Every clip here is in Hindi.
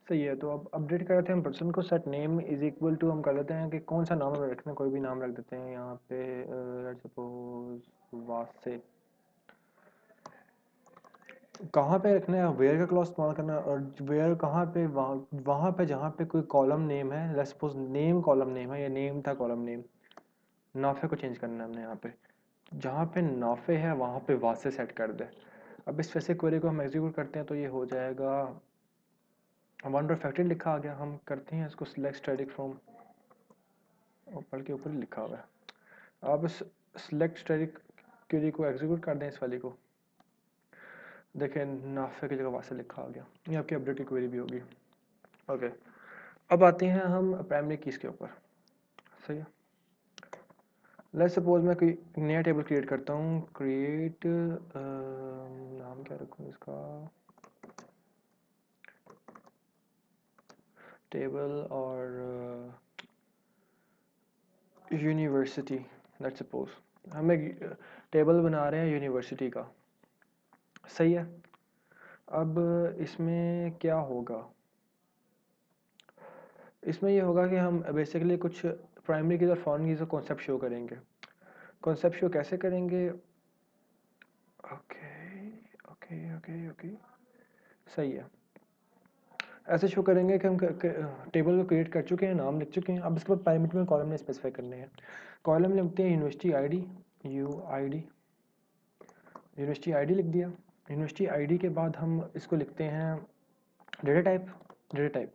सही है। तो अब अपडेट कर देते हैं हम पर्सन को। Set name is equal to हम कर देते हैं कि कौन सा नाम हमें रखना है, कोई भी नाम रख देते हैं यहाँ पे। लेट्स सपोज वासे। कहाँ पे रखना है, वेयर का क्लॉज इस्तेमाल करना है। और वेयर कहाँ पे, वहाँ वहाँ पे जहाँ पे कोई कॉलम नेम है। Let's suppose name column name है, या नेम था कॉलम नेम। नाफे को चेंज करना है हमने यहाँ पे। जहाँ पे नाफे है वहाँ पे वासे सेट कर दे। अब इस वैसे क्वेरी को हम एग्जीक्यूट करते हैं तो ये हो जाएगा। वन परफेक्टेड लिखा आ गया। हम करते हैं इसको सिलेक्ट स्टैटिक फ्रॉम, ऊपर के ऊपर लिखा हुआ है। अब इस सिलेक्ट स्टैटिक क्वेरी को एग्जीक्यूट कर दें इस वाली को। देखें नाफे की जगह वासे लिखा आ गया। ये आपकी अपडेट की क्वेरी भी होगी। ओके, अब आते हैं हम प्राइमरी कीज के ऊपर। सही है। लेट्स सपोज मैं कोई नया टेबल क्रिएट करता हूँ। क्रिएट नाम क्या रखूँ इसका, टेबल और यूनिवर्सिटी। लेट्स सपोज हम एक टेबल बना रहे हैं यूनिवर्सिटी का। सही है। अब इसमें क्या होगा, इसमें ये होगा कि हम बेसिकली कुछ प्राइमरी की और फॉरेन की कॉन्सेप्ट शो करेंगे। कॉन्सेप्ट शो कैसे करेंगे। ओके ओके ओके ओके, सही है। ऐसे शो करेंगे कि हम टेबल को क्रिएट कर चुके हैं, नाम लिख चुके हैं। अब इसके बाद पैरामीटर में कॉलम में स्पेसिफाई करने हैं। कॉलम लिखते हैं university ID, you I D, university ID लिख दिया। यूनिवर्सिटी आईडी के बाद हम इसको लिखते हैं डेटा टाइप। डेटा टाइप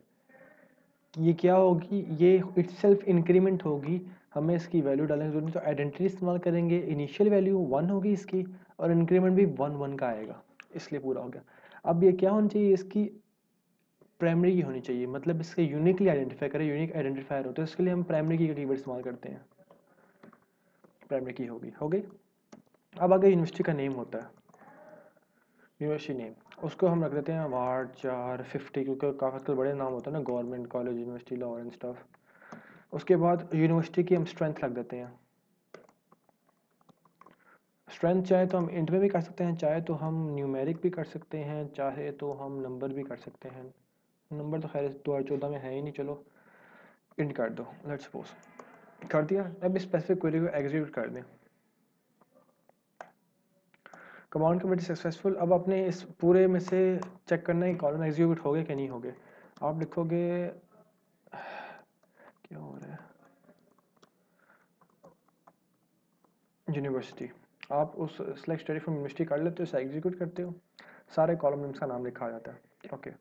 ये क्या होगी, ये इटसेल्फ इंक्रीमेंट होगी। हमें इसकी वैल्यू डालने की जरूरत नहीं, तो आइडेंटिटी इस्तेमाल करेंगे। इनिशियल वैल्यू 1 होगी इसकी, और इंक्रीमेंट भी 1 1 का आएगा, इसलिए पूरा हो गया। अब ये क्या होनी चाहिए, इसकी प्राइमरी की होनी चाहिए, मतलब इसके यूनिकली आइडेंटिफाई करें। यूनिक आइडेंटिफायर होते हैं, इसके लिए हम प्राइमरी की कीवर्ड इस्तेमाल करते हैं। प्राइमरी की होगी, हो गई। अब आगे यूनिवर्सिटी का नेम होता है, यूनिवर्सिटी नेम। उसको हम रख देते हैं वार्ड 450, क्योंकि काफ़ी आजकल बड़े नाम होते हैं ना, government college, university, law and stuff. उसके बाद यूनिवर्सिटी की हम स्ट्रेंथ रख देते हैं। स्ट्रेंथ चाहे तो हम इंट में भी कर सकते हैं, चाहे तो हम न्यूमेरिक भी कर सकते हैं, चाहे तो हम नंबर भी कर सकते हैं। नंबर तो खैर 2014 में है ही नहीं, चलो इंट कर दो। लेट्स सपोज कर दिया। अब स्पेसिफिक क्वेरी को एग्जीक्यूट कर दें। Command committee successful. अब अपने इस पूरे में से चेक करना है कि कॉलम एग्जीक्यूट हो गए कि नहीं हो गए। आप लिखोगे क्या हो रहा है, यूनिवर्सिटी। आप उस सेलेक्ट स्टडी फ्रॉम यूनिवर्सिटी कर लेते हो, इसे एग्जीक्यूट करते हो, सारे कॉलम में उसका नाम लिखा आ जाता है। ओके,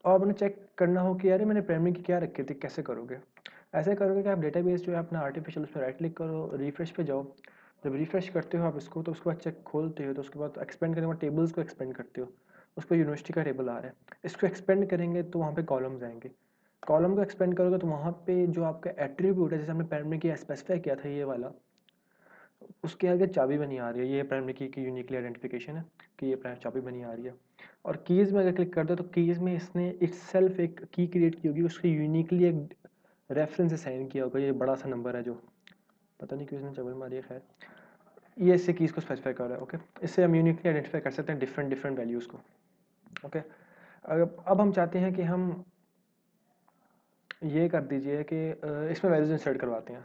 और आपने चेक करना हो कि यार मैंने प्राइमरी की क्या रखी थी, कैसे करोगे। ऐसे करोगे कि आप डेटाबेस जो है अपना आर्टिफिशियल, उस पर राइट क्लिक करो, रिफ्रेश पे जाओ। जब रिफ्रेश करते हो आप इसको, तो उसके बाद चेक खोलते हो, तो उसके बाद एक्सपेंड करने के बाद टेबल्स को एक्सपेंड करते हो। उस पर यूनिवर्सिटी का टेबल आ रहा है, इसको एक्सपेंड करेंगे तो वहाँ पे कॉलम्स आएंगे। कॉलम को एक्सपेंड करोगे तो वहाँ पे जो आपका एट्रीब्यूट है, जैसे हमने प्राइमरी की स्पेसिफाई किया था ये वाला, उसके आगे चाबी बनी आ रही है। ये प्राइमरी की यूनिकली आइडेंटिफिकेशन है कि ये चाबी बनी आ रही है। और कीज़ में अगर क्लिक कर दो तो कीज़ में इसने इटसेल्फ एक की क्रिएट की होगी, उसके यूनिकली एक रेफरेंस असाइन किया होगा। ये बड़ा सा नंबर है जो पता नहीं क्यों इसने चाबी मारी है, खैर ये इससे कीज़ को स्पेसिफाई कर रहा है। ओके, इससे हम यूनिकली आइडेंटिफाई कर सकते हैं डिफरेंट डिफरेंट वैल्यूज़ को। ओके, अब हम चाहते हैं कि हम ये कर दीजिए कि इसमें वैल्यूज इंसर्ट करवाते हैं।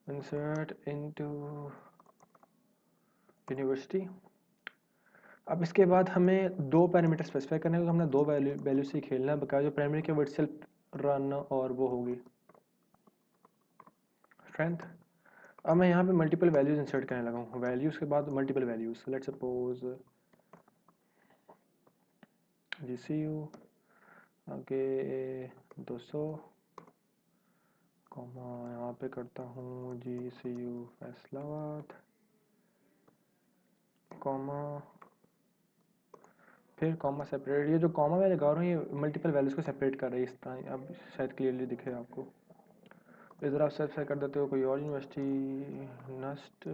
Insert into university. अब इसके बाद हमें दो पैरामीटर स्पेसिफाई करने हैं, हमने दो वैल्यू से खेलना है बकाया। जो प्राइमरी के वर्ड सेल्फ रन और वो होगी स्ट्रेंथ। अब मैं यहाँ पे मल्टीपल वैल्यूज इंसर्ट करने लगा हूँ। वैल्यूज के बाद multiple values, let's suppose GCU आगे 200, कॉमा यहाँ पे करता हूँ GCU फैसलाबाद, कॉमा फिर कॉमा सेपरेट। ये जो कॉमा मैं लगा रहा हूँ ये मल्टीपल वैल्यूज़ को सेपरेट कर रही है इस तरह, अब शायद क्लियरली दिखे आपको। इधर आप सेलेक्ट कर देते हो कोई और यूनिवर्सिटी, नस्ट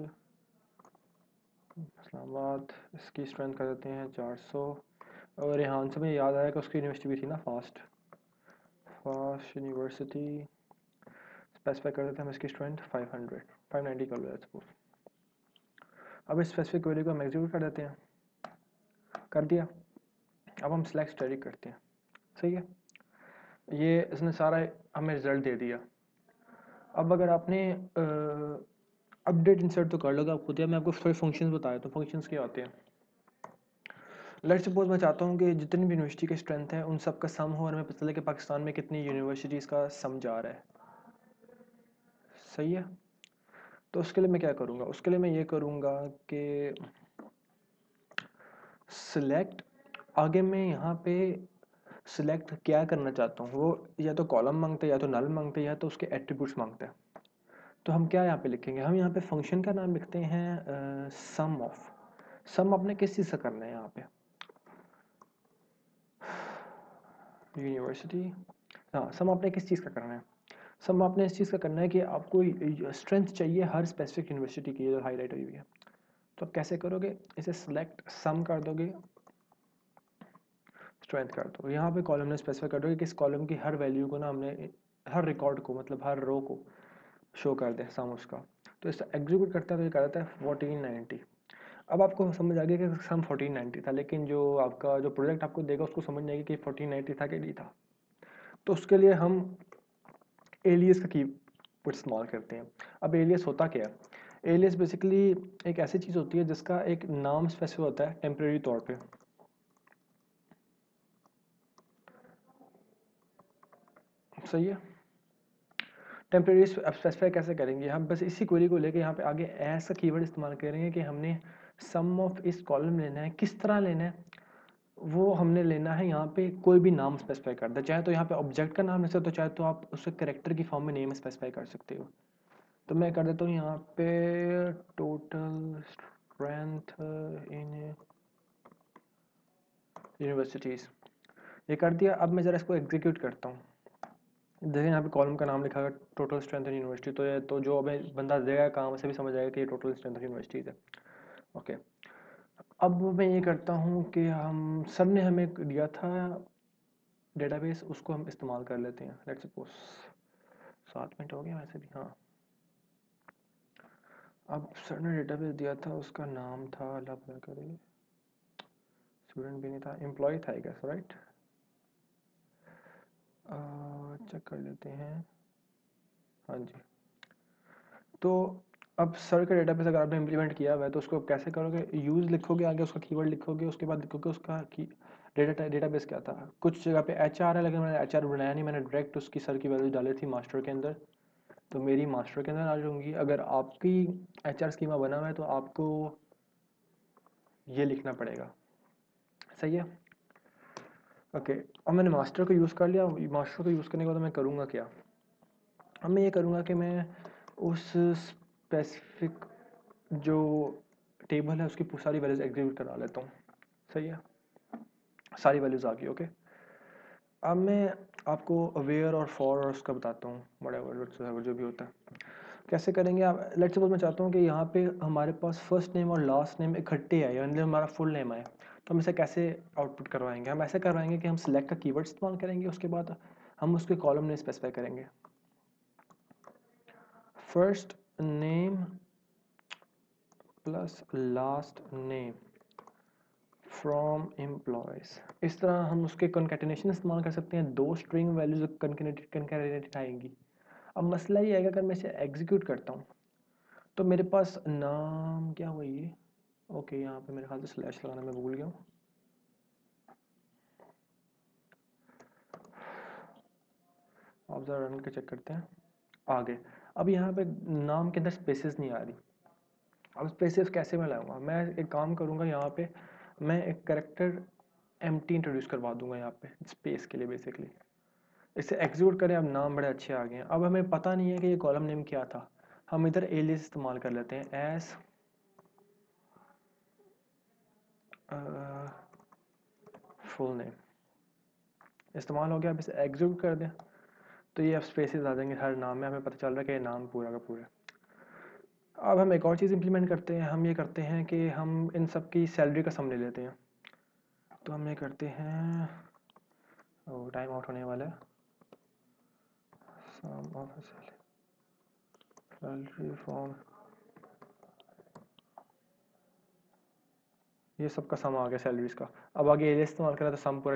इस्लामाबाद, इसकी स्ट्रेंथ कर देते हैं 400। और यहाँ से मुझे याद आया कि उसकी यूनिवर्सिटी भी थी ना, फास्ट यूनिवर्सिटी। स्पेसिफाई कर देते हैं हम इसकी स्ट्रेंथ 500, 590 कर लो सपोज। अब इस स्पेसिफिक वैल्यू को हम एग्जीक्यूट कर देते हैं। कर दिया। अब हम सिलेक्ट स्टडी करते हैं, सही है। ये इसने सारा हमें रिजल्ट दे दिया। अब अगर आपने अपडेट इंसर्ट तो कर लोगे आप खुद, या मैं आपको थोड़े फंक्शंस बताया तो फंक्शंस क्या होते हैं। लेट्स सपोज मैं चाहता हूँ कि जितनी भी यूनिवर्सिटी की स्ट्रेंथ है उन सब का सम हो और हमें पता चले कि पाकिस्तान में कितनी यूनिवर्सिटीज़ का सम जा रहा है, सही है। तो उसके लिए मैं क्या करूँगा, उसके लिए मैं ये करूँगा कि सिलेक्ट, आगे मैं यहाँ पे सिलेक्ट क्या करना चाहता हूँ, वो या तो कॉलम मांगते हैं या तो नल मांगते हैं या तो उसके एट्रीब्यूट्स मांगते हैं। तो हम क्या यहाँ पे लिखेंगे, हम यहाँ पे फंक्शन का नाम लिखते हैं सम ऑफ। सम आपने किस चीज़ से करना है यहाँ पे, यूनिवर्सिटी, हाँ सम आपने किस चीज़ का करना है, सम आपने इस चीज़ का करना है कि आपको स्ट्रेंथ चाहिए हर स्पेसिफिक यूनिवर्सिटी की जो हाईलाइट हुई है। तो आप कैसे करोगे, इसे सिलेक्ट सम कर दोगे, स्ट्रेंथ कर दो, यहाँ पे कॉलम ने स्पेसिफाई कर दोगे कि इस कॉलम की हर वैल्यू को ना हमने हर रिकॉर्ड को मतलब हर रो को शो कर दे सम उसका। तो इसका एग्जीक्यूट करता है तो ये कर देता है 1490। अब आपको समझ आ गया कि सम 1490 था, लेकिन जो आपका जो प्रोजेक्ट आपको देगा उसको समझ नहीं आएगी कि 1490 था कि नहीं था। तो उसके लिए हम एलियस का कीवर्ड इस्तेमाल करते हैं। अब एलियस होता क्या है, एलियस बेसिकली एक ऐसी चीज़ होती है जिसका एक नाम स्पेसिफाई होता है टेम्परेरी तौर पे, सही है। टेम्परेरी स्पेसिफाई कैसे करेंगे, हम बस इसी क्वेरी को लेके यहाँ पे आगे ऐसा कीवर्ड इस्तेमाल करेंगे कि हमने सम ऑफ इस कॉलम लेना है, किस तरह लेना है वो हमने लेना है। यहाँ पे कोई भी नाम स्पेसिफाई कर दे, चाहे तो यहाँ पे ऑब्जेक्ट का नाम ले सकते हो, चाहे तो आप उसे करेक्टर की फॉर्म में नेम स्पेसिफाई कर सकते हो। तो मैं कर देता हूँ यहाँ पे टोटल स्ट्रेंथ इन यूनिवर्सिटीज़, ये कर दिया। अब मैं ज़रा इसको एग्जीक्यूट करता हूँ। देखिए यहाँ पे कॉलम का नाम लिखा है टोटल स्ट्रेंथ इन यूनिवर्सिटी, तो ये तो जो हमें बंदा देगा काम से भी समझ आएगा कि ये टोटल स्ट्रेंथ इन यूनिवर्सिटीज़ है। ओके, अब मैं ये करता हूँ कि हम सर ने हमें दिया था डेटाबेस, उसको हम इस्तेमाल कर लेते हैं। लेट्स सपोज 7 मिनट हो गए वैसे भी, हाँ। अब सर ने डेटाबेस दिया था, उसका नाम था, अल्लाह भला करे, स्टूडेंट भी नहीं था, एम्प्लॉय था आई गेस, राइट। चेक कर लेते हैं, हाँ जी। तो अब सर का डेटाबेस अगर आपने इम्प्लीमेंट किया हुआ है तो उसको कैसे करोगे, यूज़ लिखोगे, आगे उसका कीवर्ड लिखोगे, उसके बाद लिखोगे उसका की डेटाबेस क्या था। कुछ जगह पे एच आर है, लेकिन मैंने एच आर बनाया नहीं, मैंने डायरेक्ट उसकी सर की वैल्यू डाली थी मास्टर के अंदर, तो मेरी मास्टर के अंदर आ जाऊँगी। अगर आपकी एच आर स्कीमा बना हुआ है तो आपको ये लिखना पड़ेगा, सही है। ओके, अब मैंने मास्टर को यूज़ कर लिया। मास्टर को यूज़ करने के बाद मैं करूँगा क्या, अब मैं ये करूँगा कि मैं उस स्पेसिफिक जो टेबल है उसकी सारी वैल्यूज़ एग्जीक्यूट करा लेता हूँ, सही है। सारी वैल्यूज़ आ गई, ओके। अब मैं आपको अवेयर और फॉर और उसका बताता हूँ, व्हाटएवर जो भी होता है कैसे करेंगे आप। लेट्स सपोज मैं चाहता हूँ कि यहाँ पे हमारे पास फर्स्ट नेम और लास्ट नेम इकट्ठे आए, यानी हमारा फुल नेम आए, तो हम इसे कैसे आउटपुट करवाएंगे, हम ऐसे करवाएंगे कि हम सिलेक्ट का कीवर्ड इस्तेमाल करेंगे, उसके बाद हम उसके कॉलम नेम स्पेसिफाई करेंगे, first name plus last name from employees. इस तरह हम उसके कंकैटिनेशन इस्तेमाल कर सकते हैं, दो स्ट्रिंग वैल्यूज कंकैटिनेटेड आएंगी। अब मसला ये आएगा, अगर मैं इसे एग्जीक्यूट करता हूँ तो मेरे पास नाम क्या हुआ ये, ओके यहाँ पे मेरे ख्याल से स्लैश लगाना मैं भूल गया हूँ। आप ज़रा रन के चेक करते हैं आगे। अब यहाँ पे नाम के अंदर स्पेसेस नहीं आ रही, अब स्पेसेस कैसे मैं लाऊंगा, मैं एक काम करूँगा, यहाँ पे मैं एक करेक्टर एम्प्टी इंट्रोड्यूस करवा दूंगा यहाँ पे स्पेस के लिए बेसिकली। इसे एग्जीक्यूट करें, अब नाम बड़े अच्छे आ गए हैं। अब हमें पता नहीं है कि ये कॉलम नेम क्या था, हम इधर एलियस इस्तेमाल कर लेते हैं, एज फुल नेम इस्तेमाल हो गया। अब इसे एग्जीक्यूट कर दें तो ये अब स्पेसेस आ जाएंगे हर नाम में, हमें पता चल रहा है कि ये नाम पूरा का पूरा। अब हम एक और चीज़ इंप्लीमेंट करते हैं, हम ये करते हैं कि हम इन सब की सैलरी का सम ले लेते हैं। तो हम ये करते हैं, टाइम आउट होने वाला है, सम ऑफ सैलरी फॉर्म ये सबका सम आ गया सैलरीज का। अब आगे एरिया इस्तेमाल करा तो सम पूरा